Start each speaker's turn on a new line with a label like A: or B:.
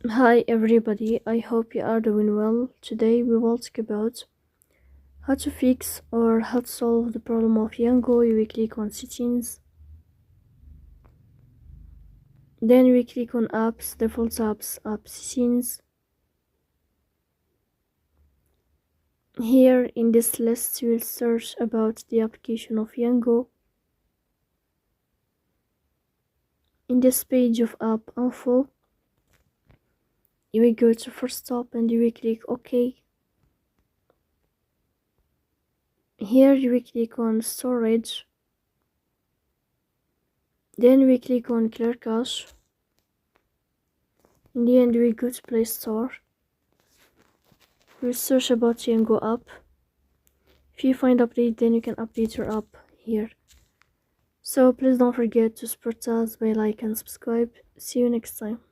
A: Hi everybody, I hope you are doing well. Today we will talk about how to fix or how to solve the problem of Yango. We click on settings, then we click on apps, default apps, app settings. Here in this list you will search about the application of Yango. In this page of app info, you will go to first stop and you will click OK. Here you will click on storage, then we click on clear cache. In the end we go to Play Store. We'll search about Yango app. If you find update, then you can update your app here. So please don't forget to support us by like and subscribe. See you next time.